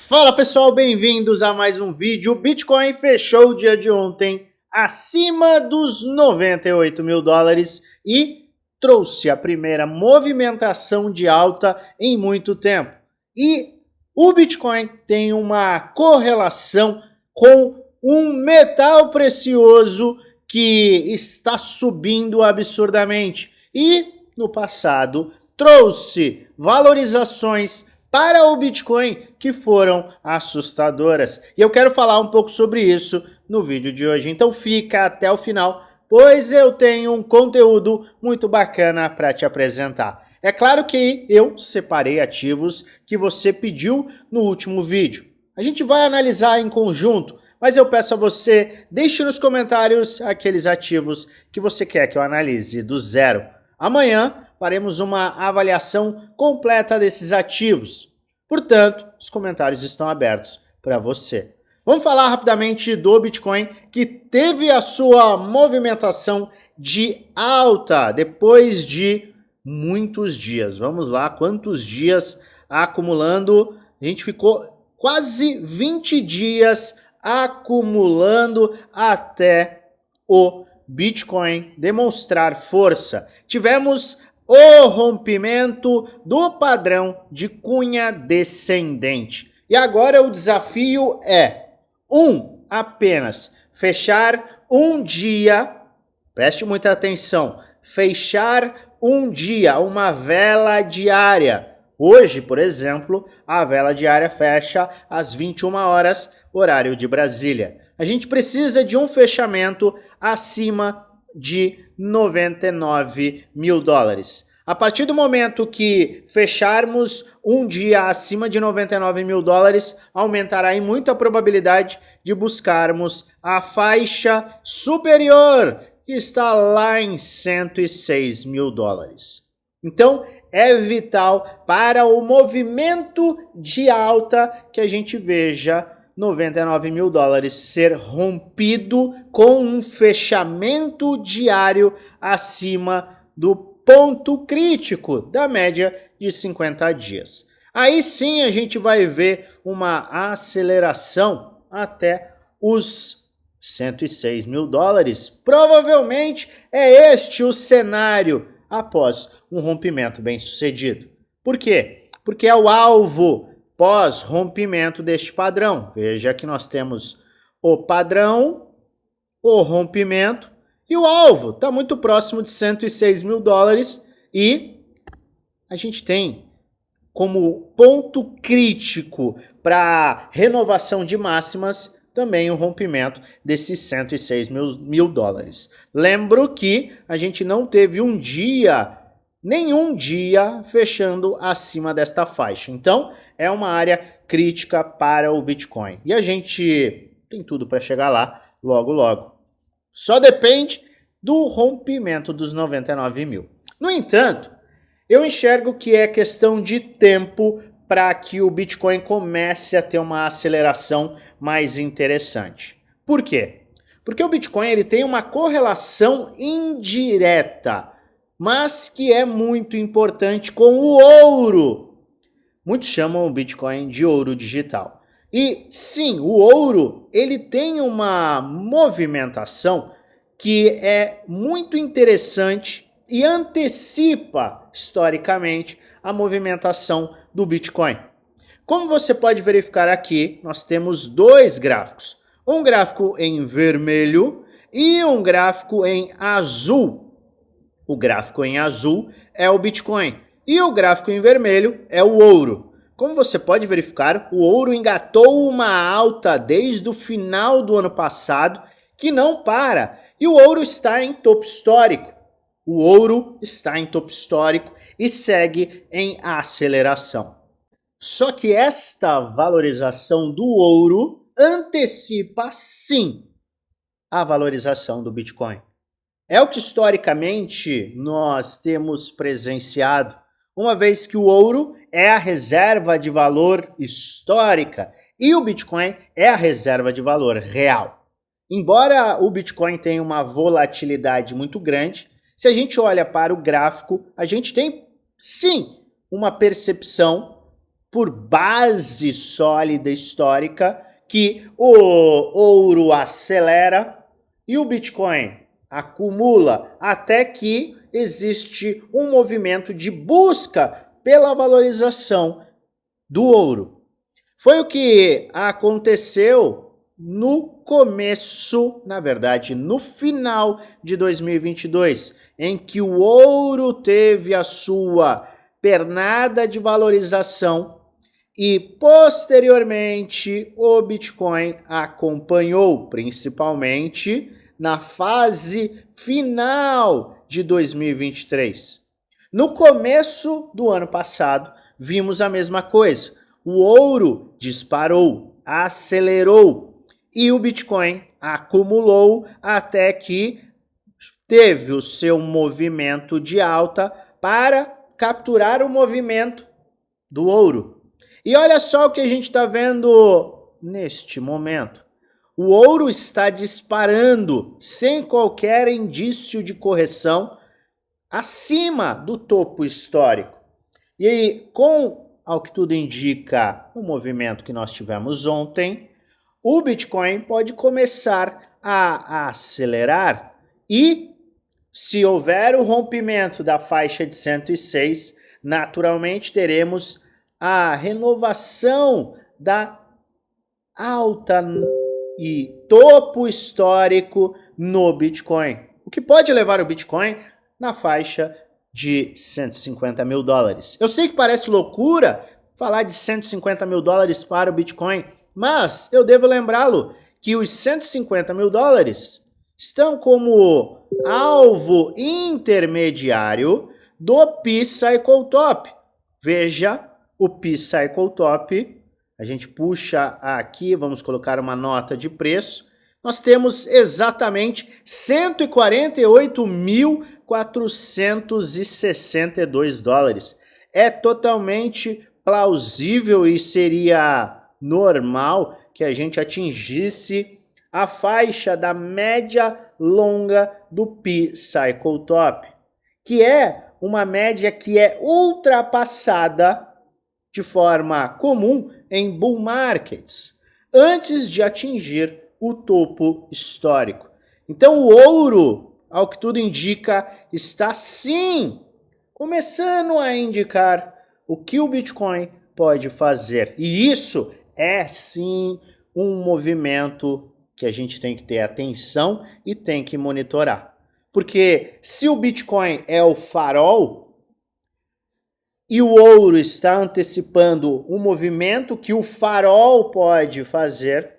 Fala pessoal, bem-vindos a mais um vídeo. O Bitcoin fechou o dia de ontem acima dos 98 mil dólares e trouxe a primeira movimentação de alta em muito tempo. E o Bitcoin tem uma correlação com um metal precioso que está subindo absurdamente e no passado trouxe valorizações para o Bitcoin que foram assustadoras. E eu quero falar um pouco sobre isso no vídeo de hoje. Então fica até o final, pois eu tenho um conteúdo muito bacana para te apresentar. É claro que eu separei ativos que você pediu no último vídeo. A gente vai analisar em conjunto, mas eu peço a você, deixe nos comentários aqueles ativos que você quer que eu analise do zero. Amanhã faremos uma avaliação completa desses ativos. Portanto, os comentários estão abertos para você. Vamos falar rapidamente do Bitcoin, que teve a sua movimentação de alta depois de muitos dias. Vamos lá, quantos dias acumulando? A gente ficou quase 20 dias acumulando até o Bitcoin demonstrar força. Tivemos o rompimento do padrão de cunha descendente. E agora o desafio é apenas fechar um dia, preste muita atenção, fechar um dia, uma vela diária. Hoje, por exemplo, a vela diária fecha às 21 horas, horário de Brasília. A gente precisa de um fechamento acima de 99 mil dólares. A partir do momento que fecharmos um dia acima de 99 mil dólares, aumentará em muito a probabilidade de buscarmos a faixa superior, que está lá em 106 mil dólares. Então, é vital para o movimento de alta que a gente veja 99 mil dólares ser rompido com um fechamento diário acima do ponto crítico da média de 50 dias. Aí sim a gente vai ver uma aceleração até os 106 mil dólares. Provavelmente é este o cenário após um rompimento bem sucedido. Por quê? Porque é o alvo pós-rompimento deste padrão. Veja que nós temos o padrão, o rompimento e o alvo. Está muito próximo de 106 mil dólares e a gente tem como ponto crítico para renovação de máximas também o rompimento desses 106 mil dólares. Lembro que a gente não teve nenhum dia fechando acima desta faixa. Então, é uma área crítica para o Bitcoin. E a gente tem tudo para chegar lá logo, logo. Só depende do rompimento dos 99 mil. No entanto, eu enxergo que é questão de tempo para que o Bitcoin comece a ter uma aceleração mais interessante. Por quê? Porque o Bitcoin ele tem uma correlação indireta, mas que é muito importante com o ouro. Muitos chamam o Bitcoin de ouro digital. E sim, o ouro ele tem uma movimentação que é muito interessante e antecipa historicamente a movimentação do Bitcoin. Como você pode verificar aqui, nós temos dois gráficos. Um gráfico em vermelho e um gráfico em azul. O gráfico em azul é o Bitcoin e o gráfico em vermelho é o ouro. Como você pode verificar, o ouro engatou uma alta desde o final do ano passado que não para. E o ouro está em topo histórico. O ouro está em topo histórico e segue em aceleração. Só que esta valorização do ouro antecipa, sim, a valorização do Bitcoin. É o que historicamente nós temos presenciado, uma vez que o ouro é a reserva de valor histórica e o Bitcoin é a reserva de valor real. Embora o Bitcoin tenha uma volatilidade muito grande, se a gente olha para o gráfico, a gente tem sim uma percepção por base sólida histórica que o ouro acelera e o Bitcoin acumula até que existe um movimento de busca pela valorização do ouro. Foi o que aconteceu no começo, na verdade, no final de 2022, em que o ouro teve a sua pernada de valorização e, posteriormente, o Bitcoin acompanhou, principalmente na fase final de 2023. No começo do ano passado, vimos a mesma coisa. O ouro disparou, acelerou e o Bitcoin acumulou até que teve o seu movimento de alta para capturar o movimento do ouro. E olha só o que a gente está vendo neste momento. O ouro está disparando sem qualquer indício de correção acima do topo histórico. E aí, ao que tudo indica, o movimento que nós tivemos ontem, o Bitcoin pode começar a acelerar e, se houver o rompimento da faixa de 106, naturalmente teremos a renovação da alta e topo histórico no Bitcoin, o que pode levar o Bitcoin na faixa de 150 mil dólares. Eu sei que parece loucura falar de 150 mil dólares para o Bitcoin, mas eu devo lembrá-lo que os 150 mil dólares estão como alvo intermediário do P-Cycle Top. Veja o P-Cycle Top. A gente puxa aqui, vamos colocar uma nota de preço. Nós temos exatamente 148.462 dólares. É totalmente plausível e seria normal que a gente atingisse a faixa da média longa do P-Cycle Top, que é uma média que é ultrapassada de forma comum em bull markets, antes de atingir o topo histórico. Então o ouro, ao que tudo indica, está sim começando a indicar o que o Bitcoin pode fazer. E isso é sim um movimento que a gente tem que ter atenção e tem que monitorar. Porque se o Bitcoin é o farol, e o ouro está antecipando um movimento que o farol pode fazer,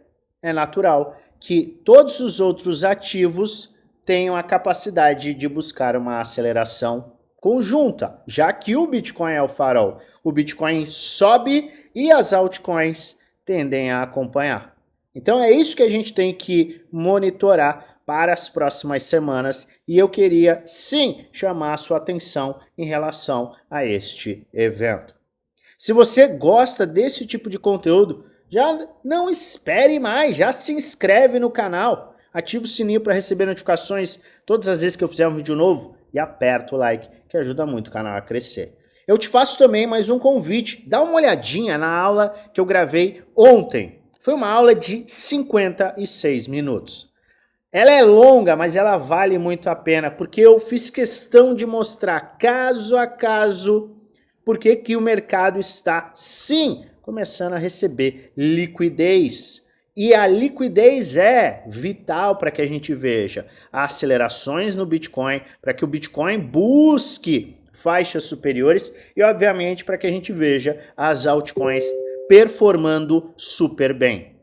é natural que todos os outros ativos tenham a capacidade de buscar uma aceleração conjunta, já que o Bitcoin é o farol. O Bitcoin sobe e as altcoins tendem a acompanhar. Então é isso que a gente tem que monitorar para as próximas semanas e eu queria sim chamar a sua atenção em relação a este evento. Se você gosta desse tipo de conteúdo, já não espere mais, já se inscreve no canal, ativa o sininho para receber notificações todas as vezes que eu fizer um vídeo novo e aperta o like, que ajuda muito o canal a crescer. Eu te faço também mais um convite, dá uma olhadinha na aula que eu gravei ontem. Foi uma aula de 56 minutos. Ela é longa, mas ela vale muito a pena, porque eu fiz questão de mostrar caso a caso por que o mercado está, sim, começando a receber liquidez. E a liquidez é vital para que a gente veja acelerações no Bitcoin, para que o Bitcoin busque faixas superiores e, obviamente, para que a gente veja as altcoins performando super bem.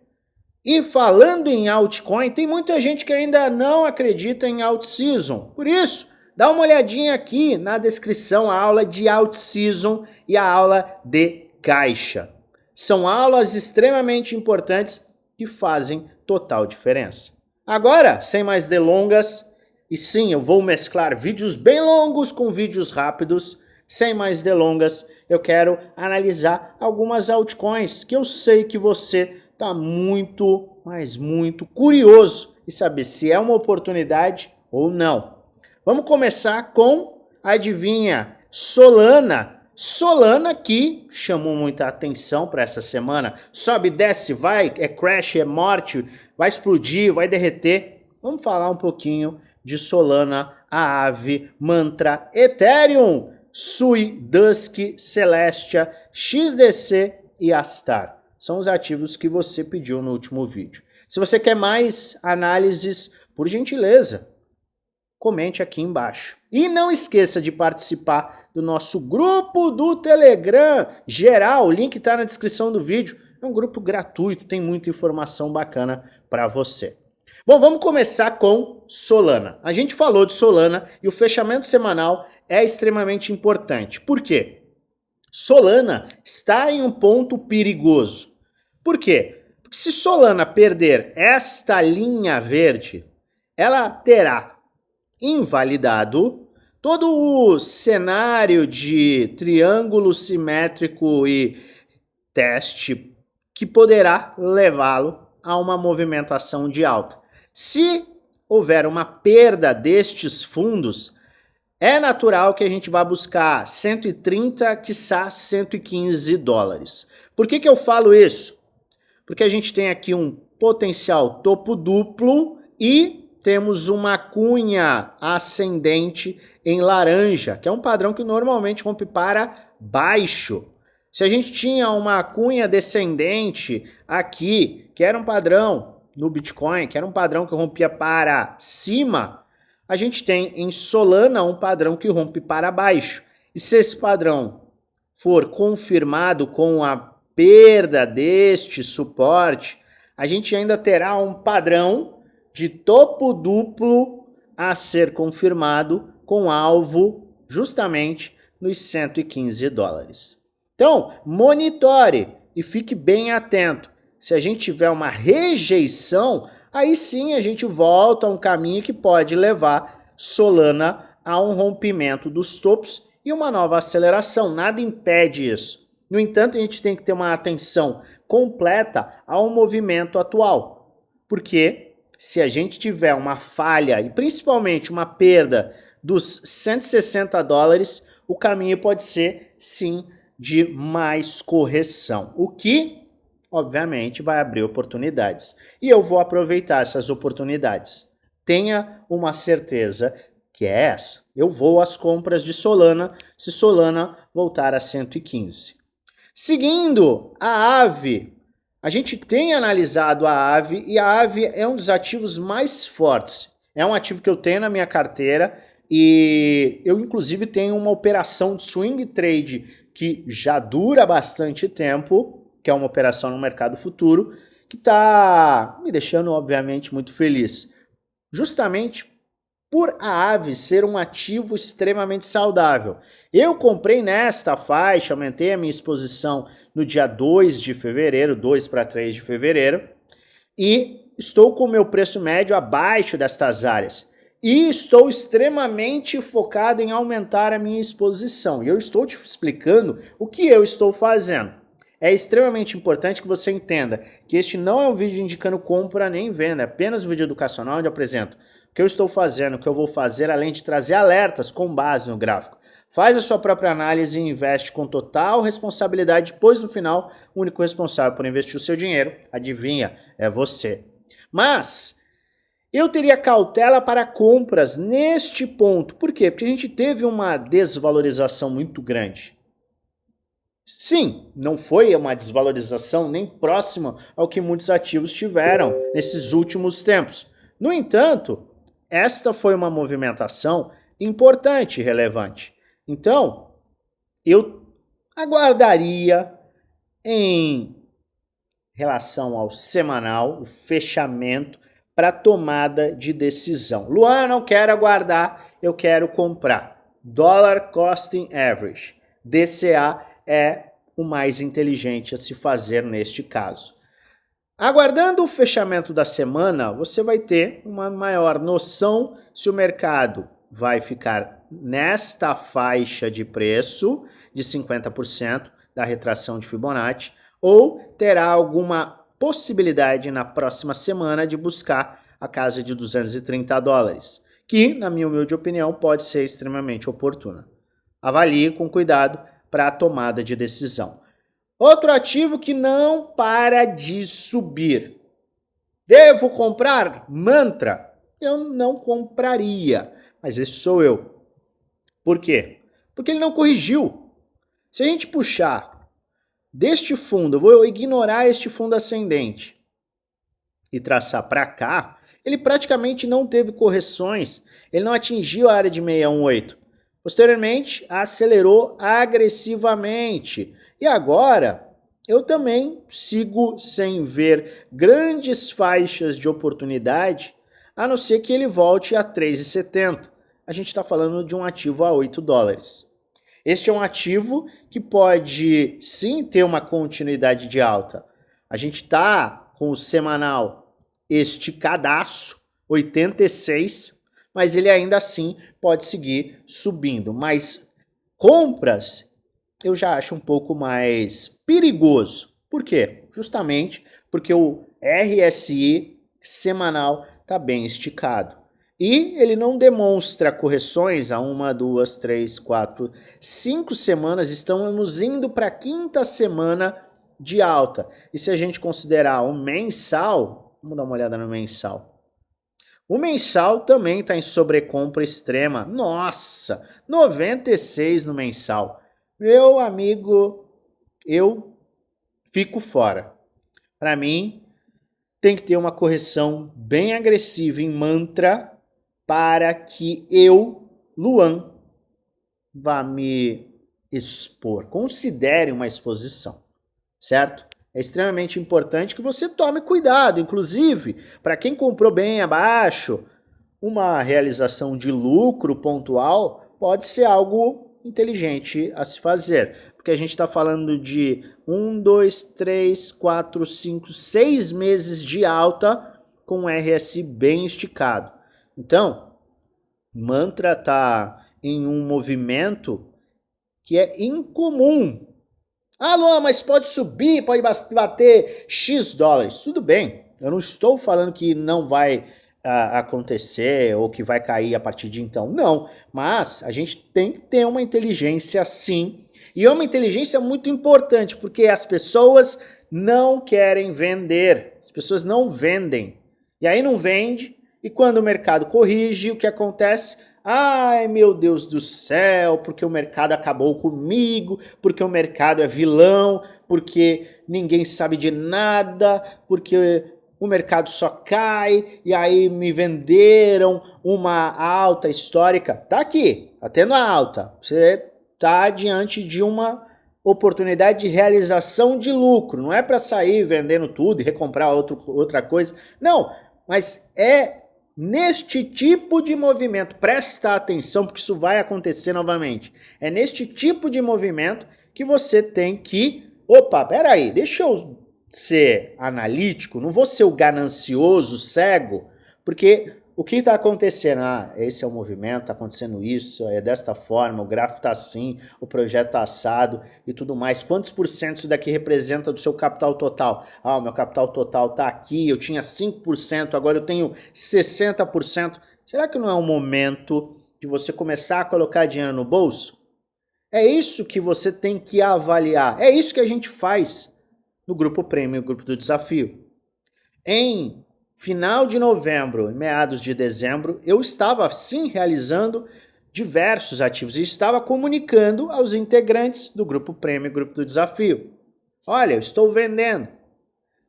E falando em altcoin, tem muita gente que ainda não acredita em alt-season. Por isso, dá uma olhadinha aqui na descrição, a aula de alt-season e a aula de caixa. São aulas extremamente importantes que fazem total diferença. Agora, sem mais delongas, e sim, eu vou mesclar vídeos bem longos com vídeos rápidos. Sem mais delongas, eu quero analisar algumas altcoins que eu sei que você está muito, mas muito curioso em saber se é uma oportunidade ou não. Vamos começar com, adivinha, Solana. Solana, que chamou muita atenção para essa semana, sobe, desce, vai, é crash, é morte, vai explodir, vai derreter. Vamos falar um pouquinho de Solana, Aave, Mantra, Ethereum, Sui, Dusk, Celestia, XDC e Astar. São os ativos que você pediu no último vídeo. Se você quer mais análises, por gentileza, comente aqui embaixo. E não esqueça de participar do nosso grupo do Telegram geral, o link está na descrição do vídeo. É um grupo gratuito, tem muita informação bacana para você. Bom, vamos começar com Solana. A gente falou de Solana e o fechamento semanal é extremamente importante. Por quê? Solana está em um ponto perigoso. Por quê? Porque se Solana perder esta linha verde, ela terá invalidado todo o cenário de triângulo simétrico e teste que poderá levá-lo a uma movimentação de alta. Se houver uma perda destes fundos, é natural que a gente vá buscar 130, quiçá 115 dólares. Por que eu falo isso? Porque a gente tem aqui um potencial topo duplo e temos uma cunha ascendente em laranja, que é um padrão que normalmente rompe para baixo. Se a gente tinha uma cunha descendente aqui, que era um padrão no Bitcoin, que era um padrão que rompia para cima, a gente tem em Solana um padrão que rompe para baixo. E se esse padrão for confirmado com a perda deste suporte, a gente ainda terá um padrão de topo duplo a ser confirmado com alvo justamente nos 115 dólares. Então, monitore e fique bem atento. Se a gente tiver uma rejeição, aí sim a gente volta a um caminho que pode levar Solana a um rompimento dos topos e uma nova aceleração. Nada impede isso. No entanto, a gente tem que ter uma atenção completa ao movimento atual. Porque se a gente tiver uma falha e principalmente uma perda dos 160 dólares, o caminho pode ser sim de mais correção. O que obviamente vai abrir oportunidades. E eu vou aproveitar essas oportunidades. Tenha uma certeza que é essa. Eu vou às compras de Solana se Solana voltar a 115. Seguindo a Aave, a gente tem analisado a Aave e a Aave é um dos ativos mais fortes. É um ativo que eu tenho na minha carteira e eu inclusive tenho uma operação de swing trade que já dura bastante tempo, que é uma operação no mercado futuro, que está me deixando, obviamente, muito feliz. Justamente por a Aave ser um ativo extremamente saudável. Eu comprei nesta faixa, aumentei a minha exposição no dia 2 de fevereiro, 2 para 3 de fevereiro, e estou com o meu preço médio abaixo destas áreas. E estou extremamente focado em aumentar a minha exposição. E eu estou te explicando o que eu estou fazendo. É extremamente importante que você entenda que este não é um vídeo indicando compra nem venda, é apenas um vídeo educacional onde eu apresento o que eu estou fazendo, o que eu vou fazer, além de trazer alertas com base no gráfico. Faz a sua própria análise e investe com total responsabilidade, pois no final, o único responsável por investir o seu dinheiro, adivinha, é você. Mas eu teria cautela para compras neste ponto. Por quê? Porque a gente teve uma desvalorização muito grande. Sim, não foi uma desvalorização nem próxima ao que muitos ativos tiveram nesses últimos tempos. No entanto, esta foi uma movimentação importante e relevante. Então, eu aguardaria em relação ao semanal, o fechamento, para tomada de decisão. Luan, não quero aguardar, eu quero comprar. Dollar Costing Average, DCA, é o mais inteligente a se fazer neste caso. Aguardando o fechamento da semana, você vai ter uma maior noção se o mercado vai ficar nesta faixa de preço de 50% da retração de Fibonacci ou terá alguma possibilidade na próxima semana de buscar a casa de 230 dólares, que, na minha humilde opinião, pode ser extremamente oportuna. Avalie com cuidado para a tomada de decisão. Outro ativo que não para de subir. Devo comprar? Mantra. Eu não compraria, mas esse sou eu. Por quê? Porque ele não corrigiu. Se a gente puxar deste fundo, eu vou ignorar este fundo ascendente e traçar para cá, ele praticamente não teve correções, ele não atingiu a área de 618. Posteriormente, acelerou agressivamente. E agora, eu também sigo sem ver grandes faixas de oportunidade, a não ser que ele volte a 3,70. A gente está falando de um ativo a 8 dólares. Este é um ativo que pode sim ter uma continuidade de alta. A gente está com o semanal esticadaço, 86, mas ele ainda assim pode seguir subindo. Mas compras eu já acho um pouco mais perigoso. Por quê? Justamente porque o RSI semanal está bem esticado. E ele não demonstra correções há 1, 2, 3, 4, 5 semanas. Estamos indo para a quinta semana de alta. E se a gente considerar o mensal, vamos dar uma olhada no mensal. O mensal também está em sobrecompra extrema. Nossa, 96 no mensal. Meu amigo, eu fico fora. Para mim, tem que ter uma correção bem agressiva em mantra para que eu, Luan, vá me expor. Considere uma exposição, certo? É extremamente importante que você tome cuidado. Inclusive, para quem comprou bem abaixo, uma realização de lucro pontual pode ser algo inteligente a se fazer. Porque a gente está falando de 1, 2, 3, 4, 5, 6 meses de alta com um RSI bem esticado. Então, mantra está em um movimento que é incomum. Ah, Luan, mas pode subir, pode bater X dólares. Tudo bem, eu não estou falando que não vai acontecer ou que vai cair a partir de então. Não, mas a gente tem que ter uma inteligência sim. E é uma inteligência muito importante, porque as pessoas não querem vender. As pessoas não vendem. E aí não vende, e quando o mercado corrige, o que acontece? Ai, meu Deus do céu, porque o mercado acabou comigo, porque o mercado é vilão, porque ninguém sabe de nada, porque o mercado só cai, e aí me venderam uma alta histórica. Tá aqui, tá tendo a alta. Você tá diante de uma oportunidade de realização de lucro. Não é para sair vendendo tudo e recomprar outra coisa. Não, mas é neste tipo de movimento, presta atenção porque isso vai acontecer novamente. É neste tipo de movimento que você tem que, opa, peraí, deixa eu ser analítico, não vou ser o ganancioso, cego, porque o que está acontecendo? Ah, esse é o movimento, está acontecendo isso, é desta forma, o gráfico está assim, o projeto está assado e tudo mais. Quantos por cento isso daqui representa do seu capital total? Ah, o meu capital total está aqui, eu tinha 5%, agora eu tenho 60%. Será que não é um momento de você começar a colocar dinheiro no bolso? É isso que você tem que avaliar, é isso que a gente faz no Grupo Prêmio, Grupo do Desafio. Em final de novembro e meados de dezembro, eu estava sim realizando diversos ativos e estava comunicando aos integrantes do Grupo Prêmio e Grupo do Desafio. Olha, eu estou vendendo.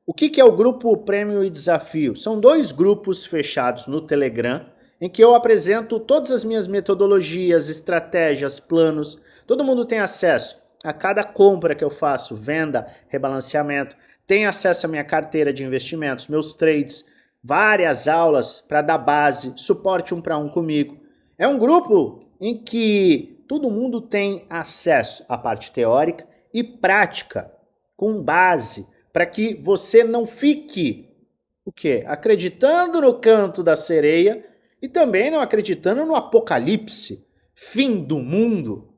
O que é o Grupo Prêmio e Desafio? São 2 grupos fechados no Telegram, em que eu apresento todas as minhas metodologias, estratégias, planos. Todo mundo tem acesso a cada compra que eu faço, venda, rebalanceamento. Tem acesso à minha carteira de investimentos, meus trades, várias aulas para dar base, suporte 1 para 1 comigo. É um grupo em que todo mundo tem acesso à parte teórica e prática, com base, para que você não fique, o quê? Acreditando no canto da sereia e também não acreditando no apocalipse, fim do mundo.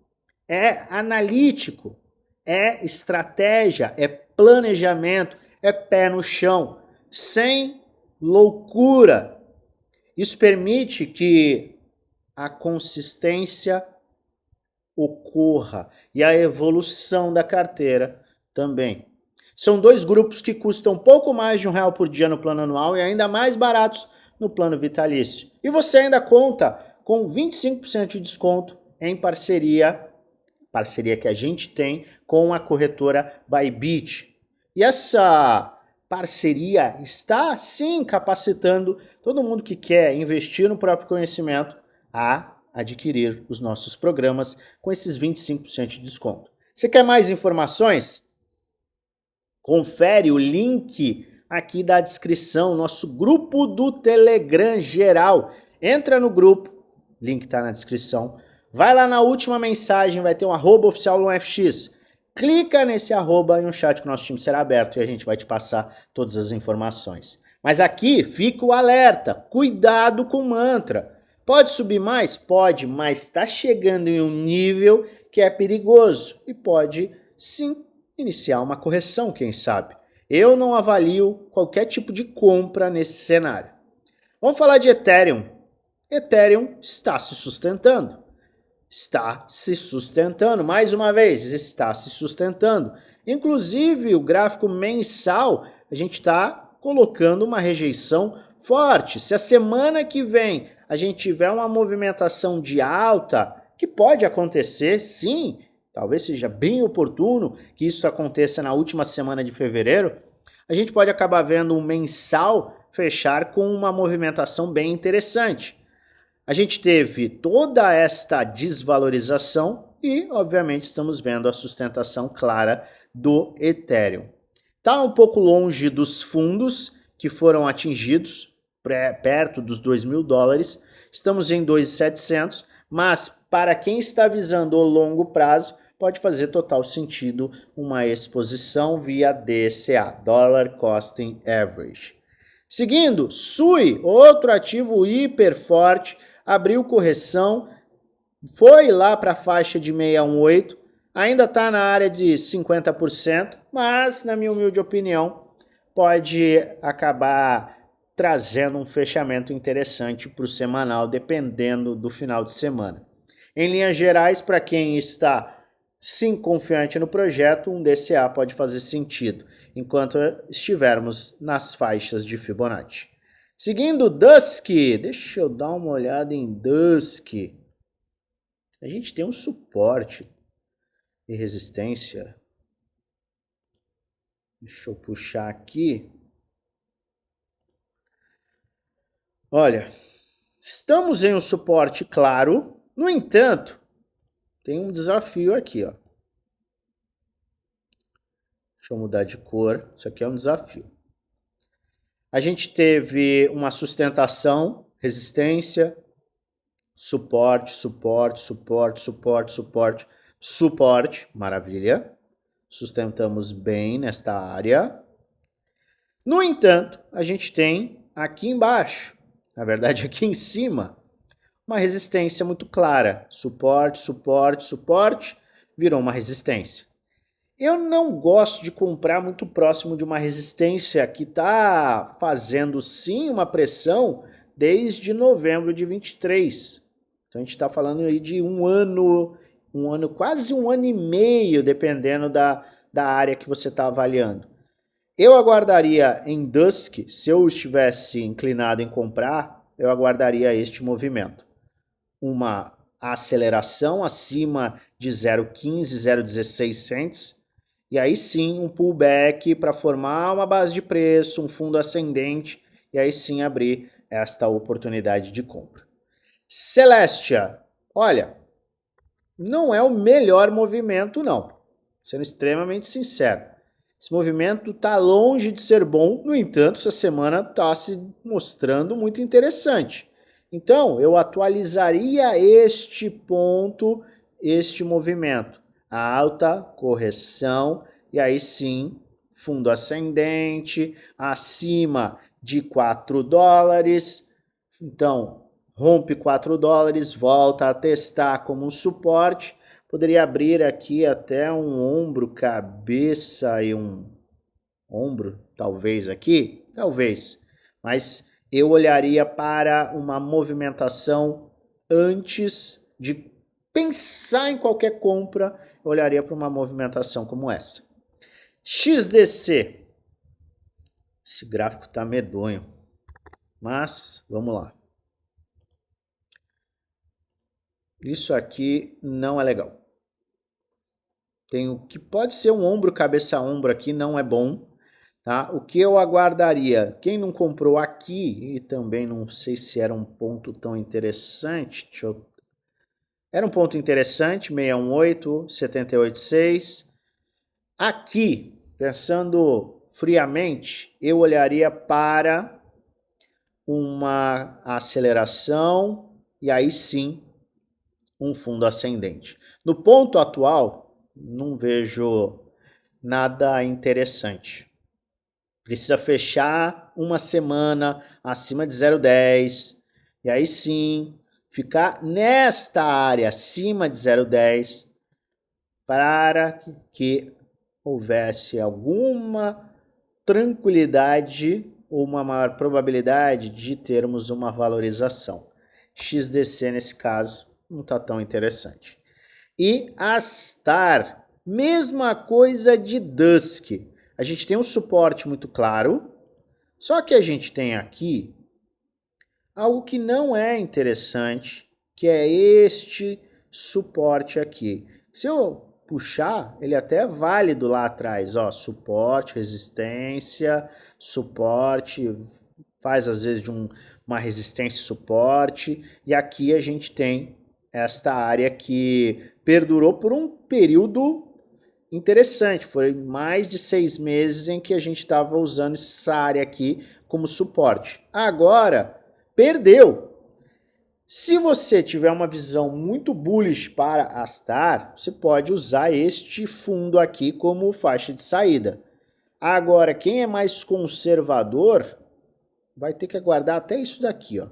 É analítico, é estratégia, é planejamento, é pé no chão, sem loucura. Isso permite que a consistência ocorra, e a evolução da carteira também. São dois grupos que custam pouco mais de R$ 1 por dia no plano anual e ainda mais baratos no plano vitalício. E você ainda conta com 25% de desconto em parceria que a gente tem com a corretora Bybit. E essa parceria está, sim, capacitando todo mundo que quer investir no próprio conhecimento a adquirir os nossos programas com esses 25% de desconto. Você quer mais informações? Confere o link aqui da descrição, nosso grupo do Telegram geral. Entra no grupo, link está na descrição. Vai lá na última mensagem, vai ter um @oficial1fx. Clica nesse arroba e um chat com o nosso time será aberto e a gente vai te passar todas as informações. Mas aqui fica o alerta, cuidado com o mantra. Pode subir mais? Pode, mas está chegando em um nível que é perigoso e pode sim iniciar uma correção, quem sabe. Eu não avalio qualquer tipo de compra nesse cenário. Vamos falar de Ethereum. Ethereum está se sustentando. Está se sustentando, mais uma vez, está se sustentando. Inclusive, o gráfico mensal, a gente está colocando uma rejeição forte. Se a semana que vem a gente tiver uma movimentação de alta, que pode acontecer, sim, talvez seja bem oportuno que isso aconteça na última semana de fevereiro, a gente pode acabar vendo um mensal fechar com uma movimentação bem interessante. A gente teve toda esta desvalorização e, obviamente, estamos vendo a sustentação clara do Ethereum. Está um pouco longe dos fundos que foram atingidos, perto dos $2.000. Estamos em 2.700, mas para quem está visando o longo prazo, pode fazer total sentido uma exposição via DCA, Dollar Costing Average. Seguindo, SUI, outro ativo hiper forte, abriu correção, foi lá para a faixa de 618, ainda está na área de 50%, mas, na minha humilde opinião, pode acabar trazendo um fechamento interessante para o semanal, dependendo do final de semana. Em linhas gerais, para quem está sim confiante no projeto, um DCA pode fazer sentido, enquanto estivermos nas faixas de Fibonacci. Seguindo Dusk, deixa eu dar uma olhada em Dusk. A gente tem um suporte e resistência. Deixa eu puxar aqui. Olha, estamos em um suporte claro, no entanto, tem um desafio aqui, ó. Deixa eu mudar de cor, isso aqui é um desafio. A gente teve uma sustentação, resistência, suporte, suporte, suporte, suporte, suporte, suporte, maravilha. Sustentamos bem nesta área. No entanto, a gente tem aqui embaixo, na verdade aqui em cima, uma resistência muito clara. Suporte, suporte, suporte, virou uma resistência. Eu não gosto de comprar muito próximo de uma resistência que está fazendo sim uma pressão desde novembro de 23. Então a gente está falando aí de um ano, quase um ano e meio, dependendo da área que você está avaliando. Eu aguardaria em Dusk, se eu estivesse inclinado em comprar, eu aguardaria este movimento. Uma aceleração acima de 0,15, 0,16 cents, e aí sim um pullback para formar uma base de preço, um fundo ascendente, e aí sim abrir esta oportunidade de compra. Celestia, olha, não é o melhor movimento não, sendo extremamente sincero. Esse movimento está longe de ser bom, no entanto, essa semana está se mostrando muito interessante. Então, eu atualizaria este ponto, este movimento. A alta, correção, e aí sim, fundo ascendente, acima de $4. Então, rompe $4, volta a testar como um suporte. Poderia abrir aqui até um ombro, cabeça e um ombro, talvez aqui, talvez. Mas eu olharia para uma movimentação antes de pensar em qualquer compra. eu olharia para uma movimentação como essa. XDC. Esse gráfico está medonho, mas vamos lá. Isso aqui não é legal. Tem o que pode ser um ombro, cabeça-ombro aqui, não é bom. Tá? O que eu aguardaria? Quem não comprou aqui, e também não sei se era um ponto tão interessante, era um ponto interessante, 618, 786. Aqui, pensando friamente, eu olharia para uma aceleração e aí sim um fundo ascendente. No ponto atual, não vejo nada interessante. Precisa fechar uma semana acima de 0,10 e aí sim ficar nesta área acima de 0,10 para que houvesse alguma tranquilidade ou uma maior probabilidade de termos uma valorização. XDC nesse caso não está tão interessante. E Astar, mesma coisa de Dusk. A gente tem um suporte muito claro, só que a gente tem aqui algo que não é interessante, que é este suporte aqui. Se eu puxar, ele até é válido lá atrás, ó, suporte, resistência, suporte, faz às vezes de uma resistência e suporte, e aqui a gente tem esta área que perdurou por um período interessante, foi mais de 6 meses em que a gente estava usando essa área aqui como suporte. Agora, perdeu. Se você tiver uma visão muito bullish para Astar, você pode usar este fundo aqui como faixa de saída. Agora, quem é mais conservador vai ter que aguardar até isso daqui, ó.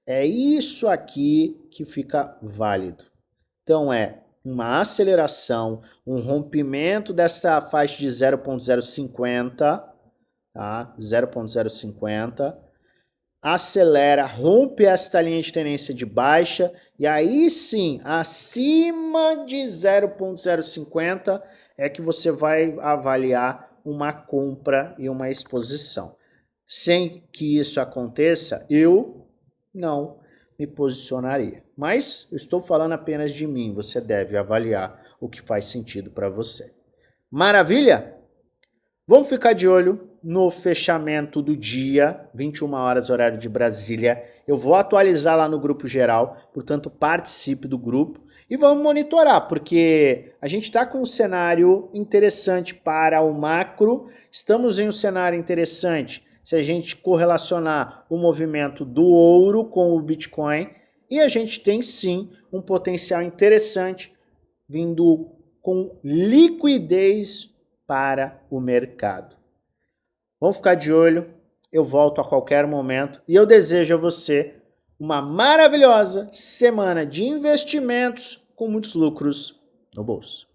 É isso aqui que fica válido. Então é uma aceleração, um rompimento dessa faixa de 0.050, tá? 0.050, acelera, rompe esta linha de tendência de baixa e aí sim, acima de 0.050 é que você vai avaliar uma compra e uma exposição. Sem que isso aconteça, eu não me posicionaria. Mas eu estou falando apenas de mim, você deve avaliar o que faz sentido para você. Maravilha? Vamos ficar de olho no fechamento do dia, 21 horas horário de Brasília. Eu vou atualizar lá no grupo geral, portanto participe do grupo e vamos monitorar, porque a gente está com um cenário interessante para o macro, estamos em um cenário interessante se a gente correlacionar o movimento do ouro com o Bitcoin, e a gente tem sim um potencial interessante vindo com liquidez para o mercado. Vamos ficar de olho, eu volto a qualquer momento e eu desejo a você uma maravilhosa semana de investimentos com muitos lucros no bolso.